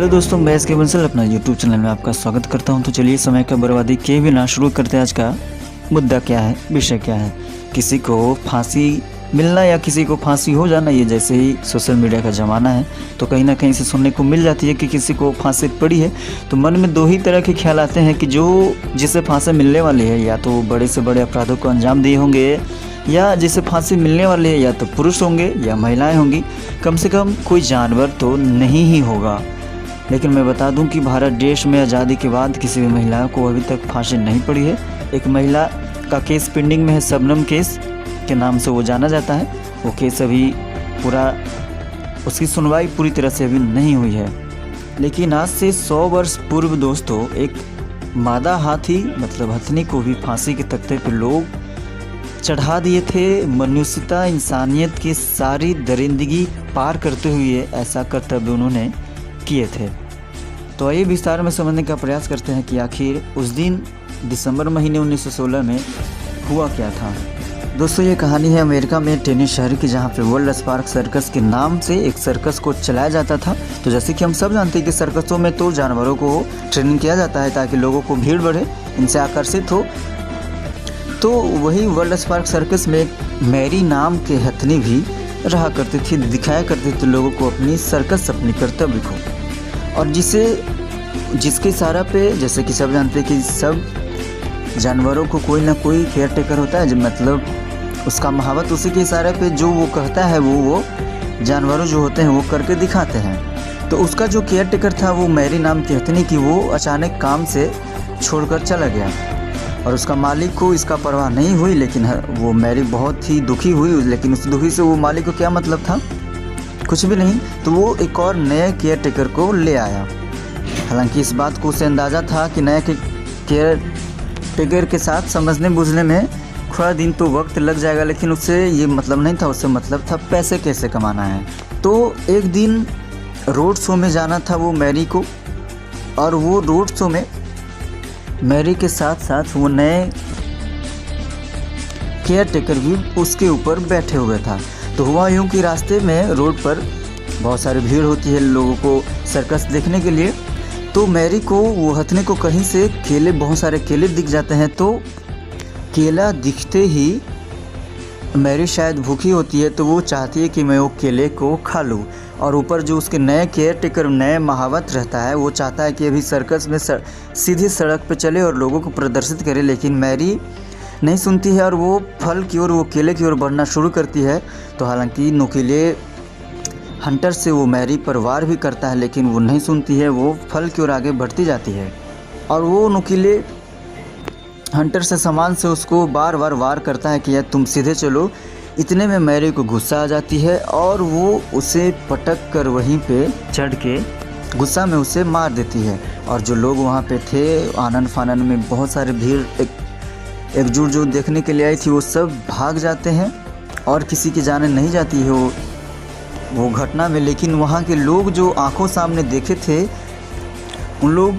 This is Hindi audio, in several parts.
हेलो दोस्तों, मैं एस के बंसल अपना यूट्यूब चैनल में आपका स्वागत करता हूं। तो चलिए समय का बर्बादी किए बिना शुरू करते हैं। आज का मुद्दा क्या है, विषय क्या है। किसी को फांसी मिलना या किसी को फांसी हो जाना, ये जैसे ही सोशल मीडिया का ज़माना है तो कहीं ना कहीं से सुनने को मिल जाती है कि किसी को फांसी पड़ी है। तो मन में दो ही तरह के ख्याल आते हैं कि जिसे फांसी मिलने वाली है या तो बड़े से बड़े अपराधों को अंजाम दिए होंगे, या जिसे फांसी मिलने वाली है या तो पुरुष होंगे या महिलाएं होंगी, कम से कम कोई जानवर तो नहीं ही होगा। लेकिन मैं बता दूं कि भारत देश में आज़ादी के बाद किसी भी महिला को अभी तक फांसी नहीं पड़ी है। एक महिला का केस पेंडिंग में है, शबनम केस के नाम से वो जाना जाता है। वो केस अभी उसकी सुनवाई पूरी तरह से अभी नहीं हुई है। लेकिन आज से 100 वर्ष पूर्व दोस्तों, एक मादा हाथी मतलब हथनी को भी फांसी के तख्ते पर लोग चढ़ा दिए थे। मनुष्यता, इंसानियत की सारी दरिंदगी पार करते हुए ऐसा कर्तव्य उन्होंने किए थे। तो आइए विस्तार में समझने का प्रयास करते हैं कि आखिर उस दिन दिसंबर महीने 1916 में हुआ क्या था। दोस्तों, ये कहानी है अमेरिका में टेनिस शहर की, जहाँ पे वर्ल्ड स्पार्क सर्कस के नाम से एक सर्कस को चलाया जाता था। तो जैसे कि हम सब जानते हैं कि सर्कसों में तो जानवरों को ट्रेनिंग किया जाता है ताकि लोगों को भीड़ बढ़े, इनसे आकर्षित हो। तो वही वर्ल्ड स्पार्क सर्कस में मैरी नाम के हथनी भी रहा करती थी, दिखाया करती थी लोगों को अपनी सर्कस, अपनी कर्तव्य को। और जिसके इशारा पे, जैसे कि सब जानते हैं कि सब जानवरों को कोई ना कोई केयर टेकर होता है, मतलब उसका महावत उसी के इशारे पे जो वो कहता है वो जानवरों जो होते हैं वो करके दिखाते हैं। तो उसका जो केयर टेकर था वो मैरी नाम की हथनी की, वो अचानक काम से छोड़कर चला गया और उसका मालिक को इसका परवाह नहीं हुई। लेकिन वो मैरी बहुत ही दुखी हुई, लेकिन उस दुखी से वो मालिक को क्या मतलब था, कुछ भी नहीं। तो वो एक और नए केयर टेकर को ले आया। हालांकि इस बात को उसे अंदाज़ा था कि नए केयर टेकर के साथ समझने बूझने में थोड़ा दिन तो वक्त लग जाएगा, लेकिन उससे ये मतलब नहीं था। उससे मतलब था पैसे कैसे कमाना है। तो एक दिन रोड शो में जाना था वो मैरी को, और वो रोड शो में मैरी के साथ साथ वो नए केयर टेकर भी उसके ऊपर बैठे हुए था। तो हुआ यूँ कि रास्ते में रोड पर बहुत सारी भीड़ होती है लोगों को सर्कस देखने के लिए। तो मैरी को, वो हथनी को कहीं से बहुत सारे केले दिख जाते हैं। तो केला दिखते ही मैरी शायद भूखी होती है, तो वो चाहती है कि मैं वो केले को खा लूँ। और ऊपर जो उसके नए केयर टेकर, नए महावत रहता है, वो चाहता है कि अभी सर्कस में सीधी सड़क पे चले और लोगों को प्रदर्शित करे। लेकिन मैरी नहीं सुनती है और वो फल की ओर, वो केले की ओर बढ़ना शुरू करती है। तो हालांकि नुकीले हंटर से वो मैरी पर वार भी करता है, लेकिन वो नहीं सुनती है, वो फल की ओर आगे बढ़ती जाती है। और वो नुकीले हंटर से सामान से उसको बार बार वार करता है कि यार तुम सीधे चलो। इतने में मैरी को गुस्सा आ जाती है और वो उसे पटक कर वहीं पे चढ़ के गुस्सा में उसे मार देती है। और जो लोग वहाँ पे थे, आनन फानन में बहुत सारे भीड़ एकजुट जो देखने के लिए आई थी, वो सब भाग जाते हैं और किसी की जाने नहीं जाती है वो घटना में। लेकिन वहाँ के लोग जो आंखों सामने देखे थे, उन लोग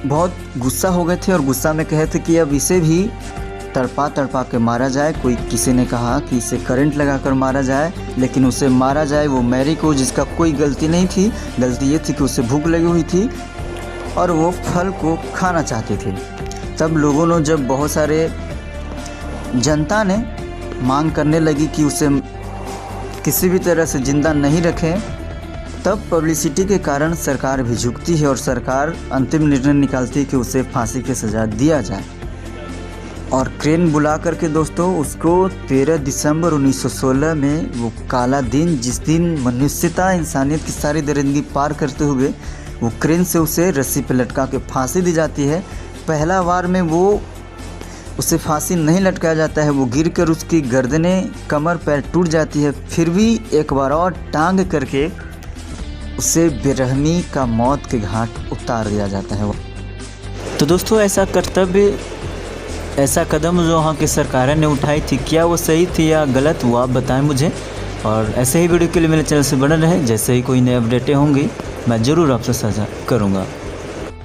बहुत गुस्सा हो गए थे और गुस्सा में कहे थे कि अब इसे भी तड़पा के मारा जाए। किसी ने कहा कि इसे करंट लगाकर मारा जाए, लेकिन उसे मारा जाए वो मैरी को, जिसका कोई गलती नहीं थी। गलती ये थी कि उसे भूख लगी हुई थी और वो फल को खाना चाहती थी। तब लोगों ने, जब बहुत सारे जनता ने मांग करने लगी कि उसे किसी भी तरह से जिंदा नहीं रखें, तब पब्लिसिटी के कारण सरकार भी झुकती है और सरकार अंतिम निर्णय निकालती है कि उसे फांसी की सज़ा दिया जाए। और क्रेन बुला करके दोस्तों उसको 13 दिसंबर 1916 में, वो काला दिन, जिस दिन मनुष्यता, इंसानियत की सारी दरिंदगी पार करते हुए वो क्रेन से उसे रस्सी पर लटका के फांसी दी जाती है। पहला वार में उसे फांसी नहीं लटकाया जाता है, वो गिर कर उसकी गर्दनें, कमर, पैर टूट जाती है। फिर भी एक बार और टांग करके उसे बेरहमी का मौत के घाट उतार दिया जाता है। तो दोस्तों, ऐसा कर्तव्य, ऐसा कदम जो वहाँ की सरकारों ने उठाई थी, क्या वो सही थी या गलत, वो आप बताएं मुझे। और ऐसे ही वीडियो के लिए मेरे चैनल से बने रहें। जैसे ही कोई नए अपडेटें होंगी मैं ज़रूर आपसे साझा करूँगा।